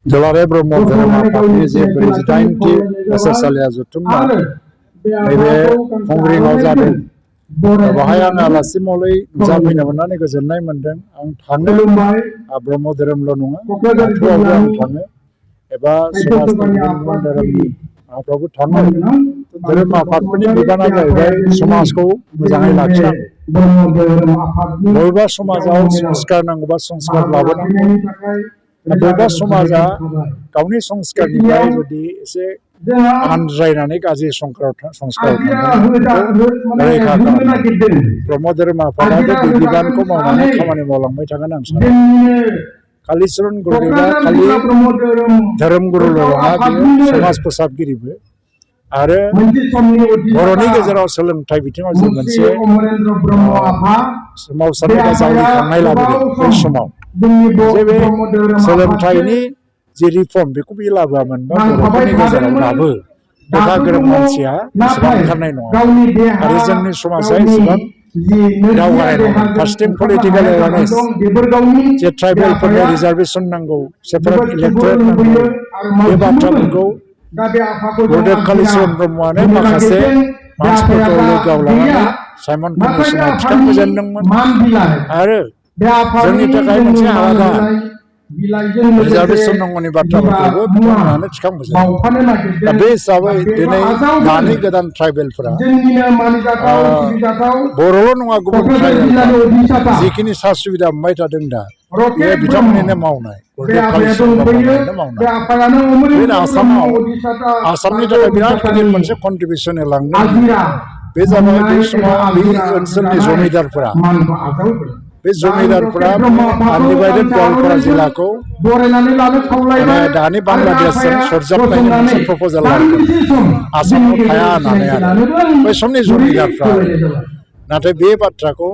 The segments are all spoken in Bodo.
Dularre Bromo Dharma Party je Presidenti Sasalia Zutumba nebe Kongri Ngawjadu bahai ang alasi molai jamina manani goजोननाय मोनदों आं थाङो Bromo धोरोमल' नङा बाथौआवबो आं थाङो एबा समाजनि गुबुन धोरोमनि माबाफ्रावबो थाङो धोरोम आफादफोरनि बिबाना जाहैबाय समाजखौ मोजाङै लाखिनांगौ बबेबा समाजाव संस्कार नांगौबा संस्कार लाबोनांगौ बबेबा समाजा गावनि संस्कारनिफ्राय जुदि एसे आनज्रायनानै गाज्रि संस्काराव रैखा खालामनांगौ ब्रह्म धोरोम आफादा बे बिबानखौ मावनानै खामानि मावलांबाय थागोन आं सानो कालीचरण गुरुदेवा खालि धोरोम गुरुल' नङा बियो समाज फोसाबगिरिबो आरो बर'नि गेजेराव सोलोंथाइ बिथिङाव जों मोनसे सोमावसारनाय जावरिखांनाय लाबोदों बै समाव जे बे सोलोंथाइनि जे रिफर्म बेखौ बियो लाबोआमोनबा बर'फोरनि गेजेराव दाबो लेखा गोरों मानसिया एसेबां ओंखारनाय नङा आरो जोंनि समाजा एसेबां दावगानाय नङा फार्स्टिं पलिटिकेल एवारनेस जे ट्राइबेलफोरनो रिजार्भेसन नांगौ सेपारेट इलेक्टरेट नांगौ बे बाथ्राफोरखौ गुरुदेव कालीचरण ब्रह्मआनो माखासे मानसिफोरखौ लोगोआव लानानै साइमन कमिसनाव थिखांजेनदोंमोन आरो जोंनि थाखाय मोनसे आलादा रिजार्भेसन नांगौनि बाथ्राफोरखौबो बिथांमोनानो थिखांबोजेनदों दा बे हिसाबै दिनै दानि गोदान ट्राइबेलफोरा बर'ल' नङा गुबुन ट्राइबेलफोरा जिखिनि सा सुबिदा मोनबाय थादों दा बे बिथांमोननिनो मावनाय गुरुदेव कालीचरण ब्रह्मनिनो मावनाय बे आसामनि थाखाय बिराद गिदिर मोनसे कन्ट्रिबिउसन होलांदों बे जाबाय बे समाव बे ओनसोलनि जमिदारफोरा बे जमिदारफोरा आनडिभाइडेड गवालपारा जिल्लाखौ दानि बांलादेशजों सरजाबनायनि मोनसे प्रप'जाल लादोंमोन आसामाव थाया होननानै आरो बै समनि जमिदारफ्रा नाथाय बे बाथ्राखौ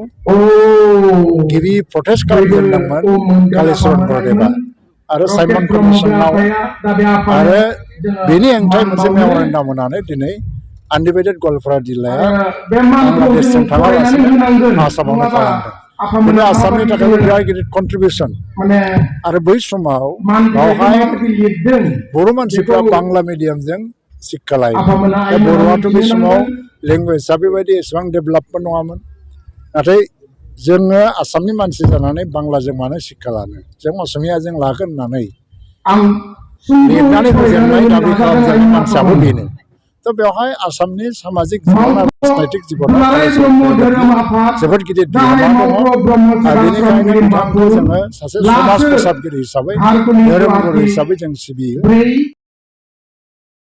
गिबि प्रटेस्ट खालामजेनदोंमोन कालीचरण गुरुदेवा आरो साइमन कमिसनाव आरो बेनि हेंथायै मोनसे मेम'रेन्डाम होनानै दिनै आनडिभाइडेड गवालपारा जिल्लाया बांलादेशजों थाङालासिनो आसामावनो खालामदों बेनो आसामनि थाखाय बिराद गिदिर कन्ट्रिबिउसन आरो बै समाव बावहाय बर' मानसिफ्रा बांला मिडियामजों शिक्षा लायोमोन दा बर'आथ' बे समाव लेंगुवेजआ बेबायदि एसेबां डेभेलपबो नङामोन नाथाय जोङो आसामनि मानसि जानानै बांलाजों मानो शिक्षा लानो जों असमियाजों लागोन होननानै लिरनानै फोजेननाय दाबि खालामजानाय मानसियाबो बेनो थ' बेवहाय आसामनि सामाजिक जिबन आरो राजनैतिक जिबनाव जोबोद गिदिर बिहोमा दङ आरो बेनिखायनो बिथांखौ जोङो सासे समाज फोसाबगिरि हिसाबै धोरोम गुरु हिसाबै जों सिबियो